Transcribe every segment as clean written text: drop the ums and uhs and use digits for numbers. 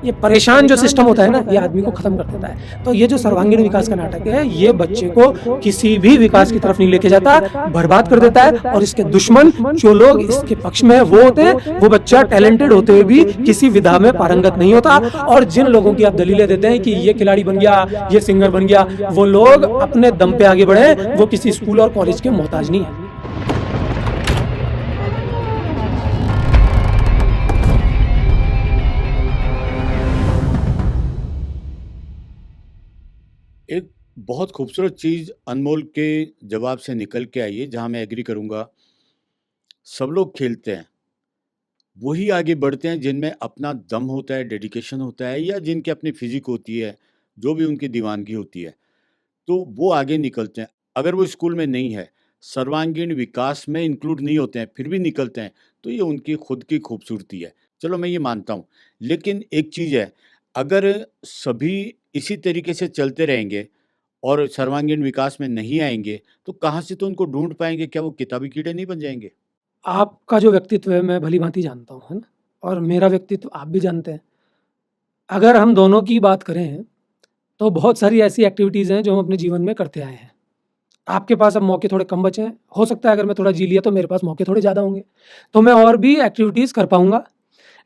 ये परेशान जो सिस्टम होता है ना, ये आदमी को खत्म कर देता है। तो ये जो सर्वांगीण विकास का नाटक है, ये बच्चे को किसी भी विकास की तरफ नहीं लेके जाता, बर्बाद कर देता है। और इसके दुश्मन जो लोग इसके पक्ष में वो होते हैं, वो बच्चा टैलेंटेड होते हुए भी किसी विधा में पारंगत नहीं होता। और जिन लोगों की आप दलीलें देते हैं कि ये खिलाड़ी बन गया, ये सिंगर बन गया, वो लोग अपने दम पे आगे बढ़े, वो किसी स्कूल और कॉलेज के मोहताज नहीं है। एक बहुत खूबसूरत चीज़ अनमोल के जवाब से निकल के आई है, जहाँ मैं एग्री करूँगा। सब लोग खेलते हैं, वही आगे बढ़ते हैं जिनमें अपना दम होता है, डेडिकेशन होता है, या जिनकी अपनी फिजिक होती है, जो भी उनकी दीवानगी होती है, तो वो आगे निकलते हैं। अगर वो स्कूल में नहीं है, सर्वांगीण विकास में इंक्लूड नहीं होते हैं, फिर भी निकलते हैं, तो ये उनकी खुद की खूबसूरती है। चलो मैं ये मानता हूँ, लेकिन एक चीज़ है, अगर सभी इसी तरीके से चलते रहेंगे और सर्वांगीण विकास में नहीं आएंगे, तो कहाँ से तो उनको ढूंढ पाएंगे? क्या वो किताबी कीड़े नहीं बन जाएंगे? आपका जो व्यक्तित्व है मैं भली भांति जानता हूँ, है ना? और मेरा व्यक्तित्व आप भी जानते हैं। अगर हम दोनों की बात करें तो बहुत सारी ऐसी एक्टिविटीज़ हैं जो हम अपने जीवन में करते आए हैं। आपके पास अब मौके थोड़े कम बचे हैं। हो सकता है अगर मैं थोड़ा जी लिया तो मेरे पास मौके थोड़े ज़्यादा होंगे, तो मैं और भी एक्टिविटीज़ कर पाऊँगा।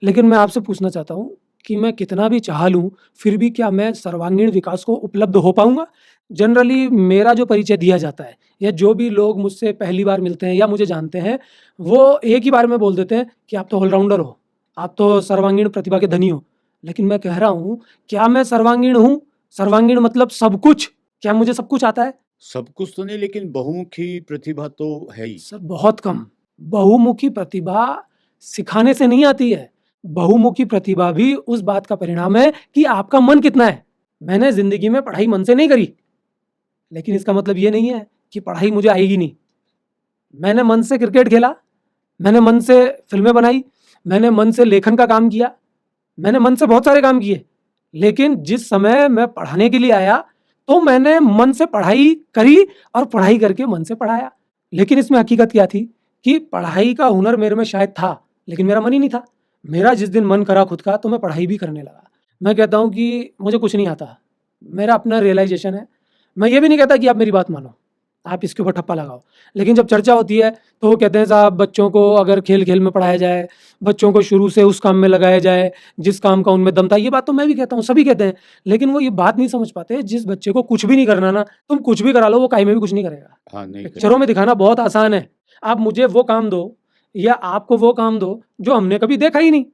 लेकिन मैं आपसे पूछना चाहता हूँ कि मैं कितना भी चाह लूँ, फिर भी क्या मैं सर्वांगीण विकास को उपलब्ध हो पाऊँगा? जनरली मेरा जो परिचय दिया जाता है, या जो भी लोग मुझसे पहली बार मिलते हैं या मुझे जानते हैं, वो एक ही बार में बोल देते हैं कि आप तो ऑलराउंडर हो, आप तो सर्वांगीण प्रतिभा के धनी हो। लेकिन मैं कह रहा हूँ, क्या मैं सर्वांगीण हूँ? सर्वांगीण मतलब सब कुछ। क्या मुझे सब कुछ आता है? सब कुछ तो नहीं, लेकिन बहुमुखी प्रतिभा तो है ही। सर बहुत कम। बहुमुखी प्रतिभा सिखाने से नहीं आती है। बहुमुखी प्रतिभा भी उस बात का परिणाम है कि आपका मन कितना है। मैंने जिंदगी में पढ़ाई मन से नहीं करी, लेकिन इसका मतलब ये नहीं है कि पढ़ाई मुझे आएगी नहीं। मैंने मन से क्रिकेट खेला, मैंने मन से फिल्में बनाई, मैंने मन से लेखन का काम किया, मैंने मन से बहुत सारे काम किए। लेकिन जिस समय मैं पढ़ाने के लिए आया, तो मैंने मन से पढ़ाई करी और पढ़ाई करके मन से पढ़ाया। लेकिन इसमें हकीकत क्या थी कि पढ़ाई का हुनर मेरे में शायद था, लेकिन मेरा मन ही नहीं था। मेरा जिस दिन मन करा खुद का, तो मैं पढ़ाई भी करने लगा। मैं कहता हूँ कि मुझे कुछ नहीं आता, मेरा अपना रियलाइजेशन है। मैं ये भी नहीं कहता कि आप मेरी बात मानो, आप इसके ऊपर ठप्पा लगाओ। लेकिन जब चर्चा होती है तो वो कहते हैं साहब बच्चों को अगर खेल खेल में पढ़ाया जाए, बच्चों को शुरू से उस काम में लगाया जाए जिस काम का उनमें दम था। ये बात तो मैं भी कहता हूँ, सभी कहते हैं। लेकिन वो ये बात नहीं समझ पाते, जिस बच्चे को कुछ भी नहीं करना ना, तुम कुछ भी करा लो, वो काई में भी कुछ नहीं करेगा। हाँ, नहीं पिक्चरों में दिखाना बहुत आसान है। आप मुझे वो काम दो या आपको वो काम दो जो हमने कभी देखा ही नहीं,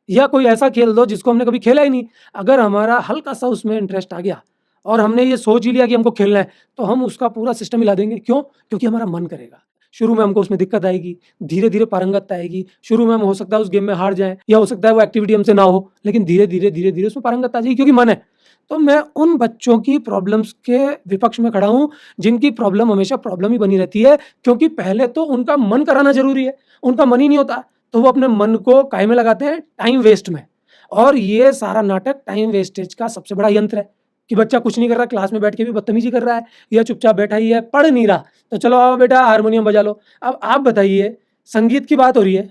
या कोई ऐसा खेल दो जिसको हमने कभी खेला ही नहीं। अगर हमारा हल्का सा उसमें इंटरेस्ट आ गया और हमने ये सोच ही लिया कि हमको खेलना है, तो हम उसका पूरा सिस्टम हिला देंगे। क्यों? क्योंकि हमारा मन करेगा। शुरू में हमको उसमें दिक्कत आएगी, धीरे-धीरे पारंगतता आएगी। शुरू में हम हो सकता है उस गेम में हार जाएँ, या हो सकता है वो एक्टिविटी हमसे ना हो, लेकिन धीरे-धीरे उसमें पारंगतता आ जाएगी क्योंकि मन है। तो मैं उन बच्चों की प्रॉब्लम्स के विपक्ष में खड़ा हूँ, जिनकी प्रॉब्लम हमेशा प्रॉब्लम ही बनी रहती है, क्योंकि पहले तो उनका मन कराना ज़रूरी है। उनका मन ही नहीं होता, तो वो अपने मन को काहे में लगाते हैं? टाइम वेस्ट में। और ये सारा नाटक टाइम वेस्टेज का सबसे बड़ा यंत्र है कि बच्चा कुछ नहीं कर रहा, क्लास में बैठ के भी बदतमीजी कर रहा है, या चुपचाप बैठा ही है, पढ़ नहीं रहा, तो चलो आओ बेटा हारमोनियम बजा लो। अब आप बताइए, संगीत की बात हो रही है,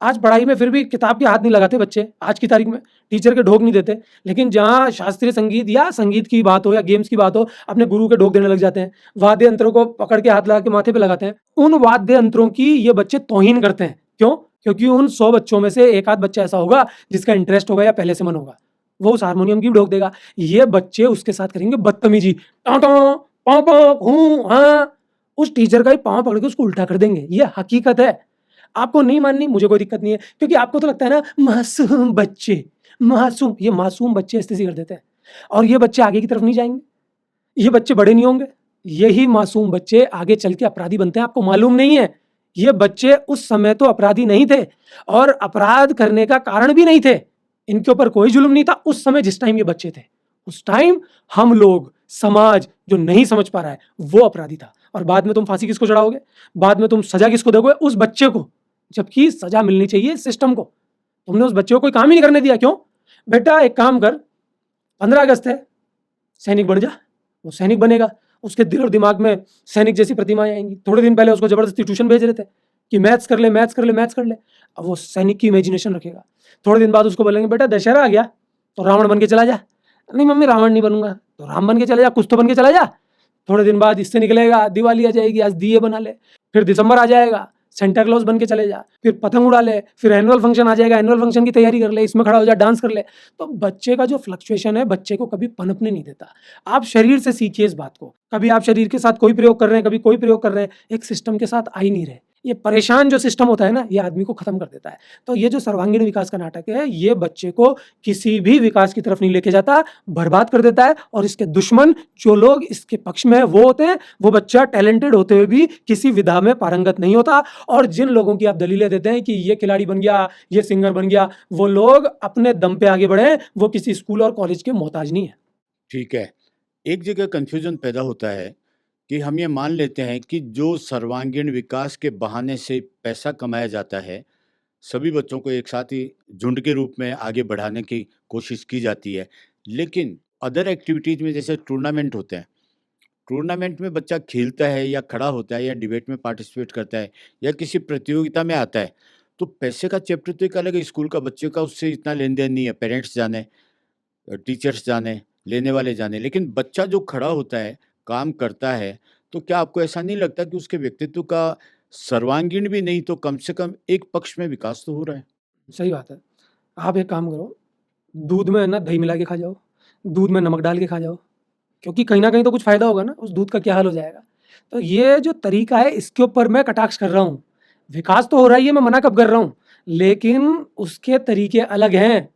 आज पढ़ाई में फिर भी किताब के हाथ नहीं लगाते बच्चे, आज की तारीख में टीचर के ढोक नहीं देते। लेकिन जहाँ शास्त्रीय संगीत या संगीत की बात हो या गेम्स की बात हो, अपने गुरु के ढोक देने लग जाते हैं, वाद्य यंत्रों को पकड़ के हाथ लगा के माथे पे लगाते हैं। उन वाद्य यंत्रों की ये बच्चे तौहीन करते हैं। क्यों? क्योंकि उन 100 बच्चों में से एक आध बच्चा ऐसा होगा जिसका इंटरेस्ट होगा या पहले से मन होगा, वो उस हारमोनियम की भी ढोक देगा। ये बच्चे उसके साथ करेंगे बदतमीजी, टॉ टॉ, पॉ पॉ, हूँ हाँ, उस टीचर का ही पाँव पकड़ के उसको उल्टा कर देंगे। ये हकीकत है। आपको नहीं माननी, मुझे कोई दिक्कत नहीं है, क्योंकि आपको तो लगता है ना मासूम बच्चे, मासूम, ये मासूम बच्चे ऐसे कर देते हैं, और ये बच्चे आगे की तरफ नहीं जाएंगे, ये बच्चे बड़े नहीं होंगे। यही मासूम बच्चे आगे चल के अपराधी बनते हैं। आपको मालूम नहीं है, ये बच्चे उस समय तो अपराधी नहीं थे और अपराध करने का कारण भी नहीं थे। इनके ऊपर कोई जुल्म नहीं था उस समय जिस टाइम ये बच्चे थे। उस टाइम हम लोग, समाज जो नहीं समझ पा रहा है, वो अपराधी था। और बाद में तुम फांसी किसको चढ़ाओगे? बाद में तुम सजा किसको दोगे? उस बच्चे को, जबकि सजा मिलनी चाहिए सिस्टम को। तुमने उस बच्चे को कोई काम ही नहीं करने दिया। क्यों? बेटा एक काम कर, 15 अगस्त है, सैनिक बन जा। वो सैनिक बनेगा, उसके दिल और दिमाग में सैनिक जैसी प्रतिमाएं आएंगी। थोड़े दिन पहले उसको जबरदस्ती ट्यूशन भेज रहे थे कि मैथ्स कर ले, मैथ्स कर ले, मैथ्स कर ले। अब वो सैनिक की इमेजिनेशन रखेगा। थोड़े दिन बाद उसको बोलेंगे बेटा दशहरा आ गया, तो रावण बन के चला जा। नहीं मम्मी रावण नहीं बनूंगा, तो राम बन के चला जा, कुछ तो बन के चला जा। थोड़े दिन बाद इससे निकलेगा, दिवाली आ जाएगी, आज दिए बना ले। फिर दिसंबर आ जाएगा, सेंटा क्लॉज बन के चले जा। फिर पतंग उड़ा ले। फिर एनुअल फंक्शन आ जाएगा, एनुअल फंक्शन की तैयारी कर ले, इसमें खड़ा हो जा, डांस कर ले। तो बच्चे का जो फ्लक्चुएशन है बच्चे को कभी पनपने नहीं देता। आप शरीर से सीखिए इस बात को। कभी आप शरीर के साथ कोई प्रयोग कर रहे हैं, कभी कोई प्रयोग कर रहे हैं, एक सिस्टम के साथ आ ही नहीं रहे। ये परेशान जो सिस्टम होता है ना, ये आदमी को खत्म कर देता है। तो ये जो सर्वांगीण विकास का नाटक है, ये बच्चे को किसी भी विकास की तरफ नहीं लेके जाता, बर्बाद कर देता है। और इसके दुश्मन जो लोग इसके पक्ष में है वो होते हैं, वो बच्चा टैलेंटेड होते हुए भी किसी विधा में पारंगत नहीं होता। और जिन लोगों की आप दलीलें देते हैं कि ये खिलाड़ी बन गया, ये सिंगर बन गया, वो लोग अपने दम पे आगे बढ़े, वो किसी स्कूल और कॉलेज के मोहताज नहीं है। ठीक है। एक जगह कन्फ्यूजन पैदा होता है कि हम ये मान लेते हैं कि जो सर्वांगीण विकास के बहाने से पैसा कमाया जाता है, सभी बच्चों को एक साथ ही झुंड के रूप में आगे बढ़ाने की कोशिश की जाती है। लेकिन अदर एक्टिविटीज़ में जैसे टूर्नामेंट होते हैं, टूर्नामेंट में बच्चा खेलता है या खड़ा होता है या डिबेट में पार्टिसिपेट करता है या किसी प्रतियोगिता में आता है, तो पैसे का चैप्टर तो एक अलग है, स्कूल का बच्चे का उससे इतना लेन-देन नहीं है, पेरेंट्स जाने, टीचर्स जाने, लेने वाले जाने। लेकिन बच्चा जो खड़ा होता है, काम करता है, तो क्या आपको ऐसा नहीं लगता कि उसके व्यक्तित्व का सर्वांगीण भी नहीं तो कम से कम एक पक्ष में विकास तो हो रहा है? सही बात है। आप एक काम करो, दूध में ना दही मिला के खा जाओ, दूध में नमक डाल के खा जाओ, क्योंकि कहीं ना कहीं तो कुछ फायदा होगा ना, उस दूध का क्या हाल हो जाएगा। तो ये जो तरीका है इसके ऊपर मैं कटाक्ष कर रहा हूँ। विकास तो हो रहा ही है, मैं मना कब कर रहा हूँ, लेकिन उसके तरीके अलग हैं।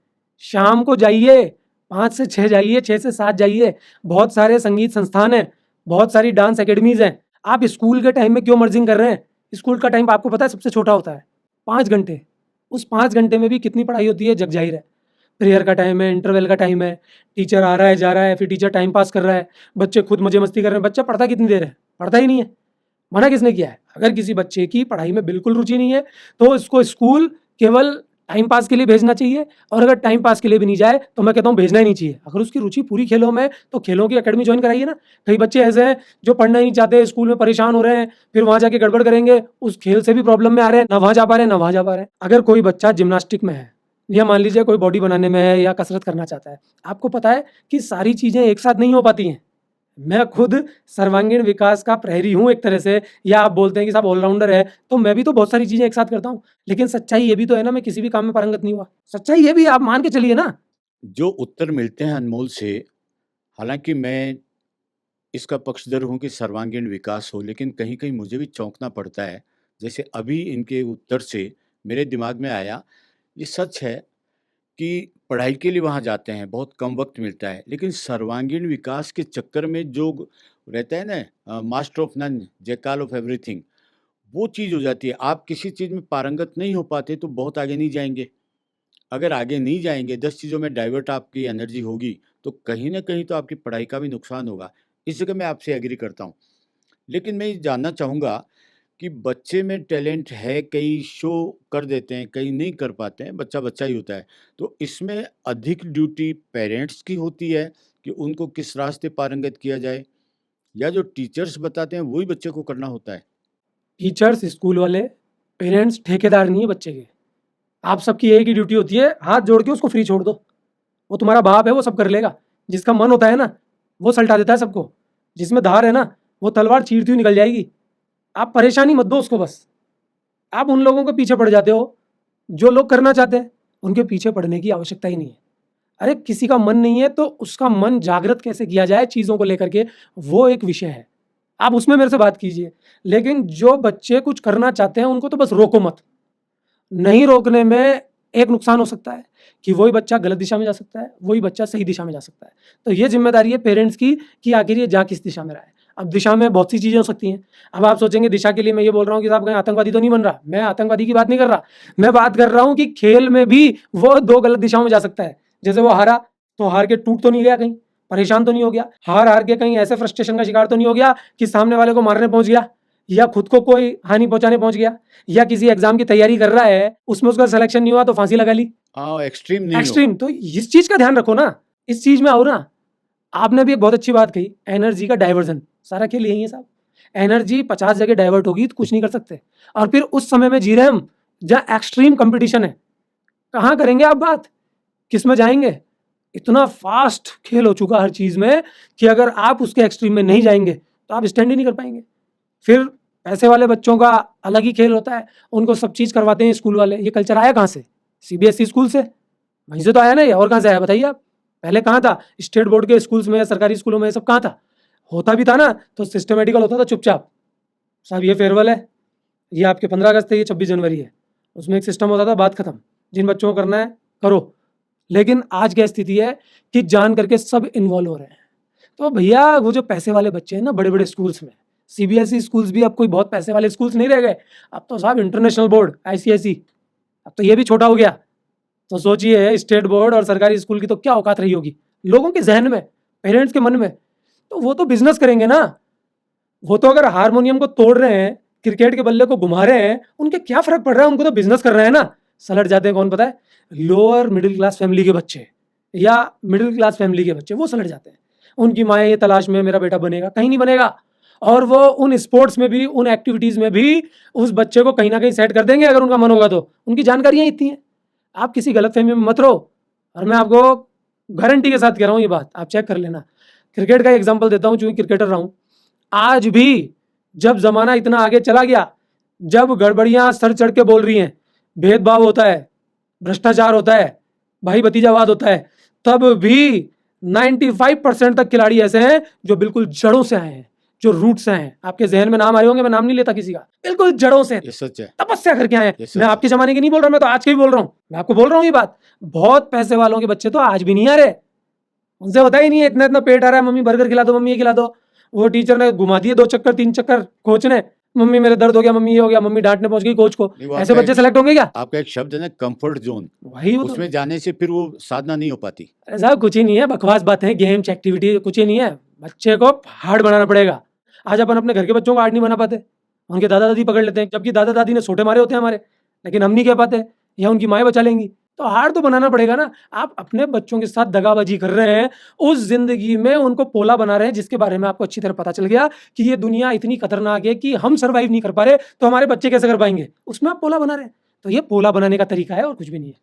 शाम को जाइए, 5 से 6 जाइए, 6 से 7 जाइए। बहुत सारे संगीत संस्थान हैं, बहुत सारी डांस एकेडमीज हैं। आप स्कूल के टाइम में क्यों मर्जिंग कर रहे हैं? स्कूल का टाइम आपको पता है सबसे छोटा होता है 5 घंटे। उस 5 घंटे में भी कितनी पढ़ाई होती है जग जाहिर है। प्रेयर का टाइम है, इंटरवल का टाइम है, टीचर आ रहा है जा रहा है, फिर टीचर टाइम पास कर रहा है, बच्चे खुद मजे मस्ती कर रहे हैं। बच्चा पढ़ता कितनी देर है? पढ़ता ही नहीं है। मना किसने किया है? अगर किसी बच्चे की पढ़ाई में बिल्कुल रुचि नहीं है तो इसको स्कूल केवल टाइम पास के लिए भेजना चाहिए। और अगर टाइम पास के लिए भी नहीं जाए तो मैं कहता हूँ भेजना ही नहीं चाहिए। अगर उसकी रुचि पूरी खेलों में, तो खेलों की अकेडमी ज्वाइन कराइए ना। कई बच्चे ऐसे हैं जो पढ़ना ही नहीं चाहते, स्कूल में परेशान हो रहे हैं, फिर वहां जाके गड़बड़ करेंगे, उस खेल से भी प्रॉब्लम में आ रहे हैं, ना वहां जा पा रहे हैं ना वहां जा पा रहे हैं। अगर कोई बच्चा जिम्नास्टिक में है या मान लीजिए कोई बॉडी बनाने में है या कसरत करना चाहता है, आपको पता है कि सारी चीजें एक साथ नहीं हो पाती हैं। मैं खुद सर्वांगीण विकास का प्रहरी हूँ एक तरह से, या आप बोलते हैं कि साहब ऑलराउंडर है, तो मैं भी तो बहुत सारी चीजें एक साथ करता हूँ। लेकिन सच्चाई ये भी तो है ना, मैं किसी भी काम में पारंगत नहीं हुआ। सच्चाई ये भी आप मान के चलिए ना। जो उत्तर मिलते हैं अनमोल से, हालाँकि मैं इसका पक्षधर हूँ कि सर्वांगीण विकास हो, लेकिन कहीं-कहीं मुझे भी चौंकना पड़ता है। जैसे अभी इनके उत्तर से मेरे दिमाग में आया, ये सच है कि पढ़ाई के लिए वहाँ जाते हैं, बहुत कम वक़्त मिलता है, लेकिन सर्वांगीण विकास के चक्कर में जो रहता है ना, master of none, jackal of everything, वो चीज़ हो जाती है। आप किसी चीज़ में पारंगत नहीं हो पाते तो बहुत आगे नहीं जाएँगे। अगर आगे नहीं जाएँगे, 10 चीज़ों में डाइवर्ट आपकी एनर्जी होगी, तो कहीं न कहीं तो आपकी पढ़ाई का भी नुकसान होगा। इस जगह मैं आपसे एग्री करता हूँ। लेकिन मैं ये जानना चाहूँगा कि बच्चे में टैलेंट है, कई शो कर देते हैं, कई नहीं कर पाते हैं, बच्चा बच्चा ही होता है। तो इसमें अधिक ड्यूटी पेरेंट्स की होती है कि उनको किस रास्ते पारंगत किया जाए, या जो टीचर्स बताते हैं वही बच्चे को करना होता है? टीचर्स, स्कूल वाले, पेरेंट्स ठेकेदार नहीं है बच्चे के। आप सबकी एक ही ड्यूटी होती है, हाथ जोड़ के उसको फ्री छोड़ दो। वो तुम्हारा बाप है, वो सब कर लेगा। जिसका मन होता है ना, वो सल्टा देता है सबको। जिसमें धार है ना, वो तलवार चीरती हुई निकल जाएगी। आप परेशानी मत दो उसको बस। आप उन लोगों के पीछे पड़ जाते हो जो लोग करना चाहते हैं, उनके पीछे पड़ने की आवश्यकता ही नहीं है। अरे किसी का मन नहीं है तो उसका मन जागृत कैसे किया जाए चीज़ों को लेकर के, वो एक विषय है। आप उसमें मेरे से बात कीजिए। लेकिन जो बच्चे कुछ करना चाहते हैं उनको तो बस रोको मत। नहीं रोकने में एक नुकसान हो सकता है कि वही बच्चा गलत दिशा में जा सकता है, वही बच्चा सही दिशा में जा सकता है। तो ये जिम्मेदारी है पेरेंट्स की कि आखिर ये जा किस दिशा में रहा है। अब दिशा में बहुत सी चीज़ें हो सकती हैं। अब आप सोचेंगे दिशा के लिए मैं ये बोल रहा हूँ कि साहब कहीं आतंकवादी तो नहीं बन रहा। मैं आतंकवादी की बात नहीं कर रहा। मैं बात कर रहा हूँ कि खेल में भी वो 2 गलत दिशाओं में जा सकता है। जैसे वो हारा तो हार के टूट तो नहीं गया, कहीं परेशान तो नहीं हो गया, हार के कहीं ऐसे फ्रस्ट्रेशन का शिकार तो नहीं हो गया कि सामने वाले को मारने पहुंच गया, या खुद को कोई हानि पहुंचाने पहुंच गया, या किसी एग्जाम की तैयारी कर रहा है उसमें उसका सिलेक्शन नहीं हुआ तो फांसी लगा ली। हाँ, एक्सट्रीम नहीं हो। एक्सट्रीम। तो इस चीज का ध्यान रखो ना, इस चीज में आओ ना। आपने भी एक बहुत अच्छी बात कही, एनर्जी का डाइवर्जन। सारा खेल यही है साहब। एनर्जी 50 जगह डाइवर्ट होगी तो कुछ नहीं कर सकते। और फिर उस समय में जी रहे हम जहाँ एक्सट्रीम कंपटीशन है। कहाँ करेंगे आप बात? किस में जाएंगे? इतना फास्ट खेल हो चुका हर चीज़ में कि अगर आप उसके एक्सट्रीम में नहीं जाएंगे तो आप स्टैंड ही नहीं कर पाएंगे। फिर पैसे वाले बच्चों का अलग ही खेल होता है, उनको सब चीज़ करवाते हैं स्कूल वाले। ये कल्चर आया कहाँ से? सीबीएसई स्कूल से, वहीं से तो आया ना ये, और कहाँ से आया बताइए आप? पहले कहाँ था? स्टेट बोर्ड के स्कूल्स में, सरकारी स्कूलों में सब कहाँ था? होता भी था ना तो सिस्टमेटिकल होता था चुपचाप। साहब ये फेयरवेल है, ये आपके 15 अगस्त है, ये 26 जनवरी है, उसमें एक सिस्टम होता था, बात खत्म, जिन बच्चों को करना है करो। लेकिन आज क्या स्थिति है कि जान करके सब इन्वॉल्व हो रहे हैं। तो भैया वो जो पैसे वाले बच्चे हैं ना बड़े बड़े स्कूल्स में, सीबीएसई स्कूल्स भी अब कोई बहुत पैसे वाले स्कूल्स नहीं रह गए, अब तो साहब इंटरनेशनल बोर्ड आईसीएसई, अब तो ये भी छोटा हो गया। तो सोचिए स्टेट बोर्ड और सरकारी स्कूल की तो क्या औकात रही होगी लोगों के जहन में, पेरेंट्स के मन में। तो वो तो बिजनेस करेंगे ना, वो तो अगर हारमोनियम को तोड़ रहे हैं, क्रिकेट के बल्ले को घुमा रहे हैं, उनके क्या फर्क पड़ रहा है, उनको तो बिजनेस कर रहे हैं ना। सलट जाते हैं कौन पता है? लोअर मिडिल क्लास फैमिली के बच्चे या मिडिल क्लास फैमिली के बच्चे, वो सलट जाते हैं। उनकी माँ ये तलाश में मेरा बेटा बनेगा, कहीं नहीं बनेगा। और वो उन स्पोर्ट्स में भी, उन एक्टिविटीज में भी उस बच्चे को कहीं ना कहीं सेट कर देंगे अगर उनका मन होगा तो। उनकी जानकारियां इतनी हैं, आप किसी गलत फहमी में मत रहो। और मैं आपको गारंटी के साथ कह रहा हूँ ये बात, आप चेक कर लेना। क्रिकेट का एग्जाम्पल देता हूँ, चूंकि क्रिकेटर रहा हूँ। आज भी जब जमाना इतना आगे चला गया, जब गड़बड़ियां सर चढ़ के बोल रही हैं, भेदभाव होता है, भ्रष्टाचार होता है, भाई भतीजावाद होता है, तब भी 95% तक खिलाड़ी ऐसे हैं जो बिल्कुल जड़ों से आए हैं, जो रूट से आए हैं। आपके जहन में नाम आए होंगे, मैं नाम नहीं लेता किसी का, बिल्कुल जड़ों से ये सच है। तपस्या करके आए हैं। ये सच मैं है। आपके जमाने की नहीं बोल रहा, मैं तो आज के भी बोल रहा हूँ। मैं आपको बोल रहा हूँ ये बात, बहुत पैसे वालों के बच्चे तो आज भी नहीं आ रहे, उनसे होता ही नहीं है। इतना इतना पेट आ रहा है, मम्मी बर्गर खिला दो, मम्मी ये खिला दो। वो टीचर ने घुमा दिए 2 चक्कर 3 चक्कर कोच ने, मम्मी मेरे दर्द हो गया, मम्मी ये हो गया, मम्मी डांटने पहुंच गई कोच को। नहीं, वो ऐसे आपका बच्चे एक सेलेक्ट होंगे क्या? आपका एक शब्द है ना, कंफर्ट जोन, वही वो तो। उसमें जाने से फिर वो साधना नहीं हो पाती। अरे साहब कुछ ही नहीं है, बकवास बातें, गेम्स एक्टिविटी कुछ ही नहीं है। बच्चे को हार्ड बनाना पड़ेगा। आज अपन अपने घर के बच्चों को हार्ड नहीं बना पाते, उनके दादा दादी पकड़ लेते हैं, जबकि दादा दादी ने छोटे मारे होते हैं हमारे, लेकिन हम नहीं कह पाते, या उनकी माएँ बचा लेंगी। तो हार्ड तो बनाना पड़ेगा ना। आप अपने बच्चों के साथ दगाबाजी कर रहे हैं, उस जिंदगी में उनको पोला बना रहे हैं जिसके बारे में आपको अच्छी तरह पता चल गया कि ये दुनिया इतनी खतरनाक है कि हम सर्वाइव नहीं कर पा रहे, तो हमारे बच्चे कैसे कर पाएंगे, उसमें आप पोला बना रहे हैं। तो ये पोला बनाने का तरीका है और कुछ भी नहीं है।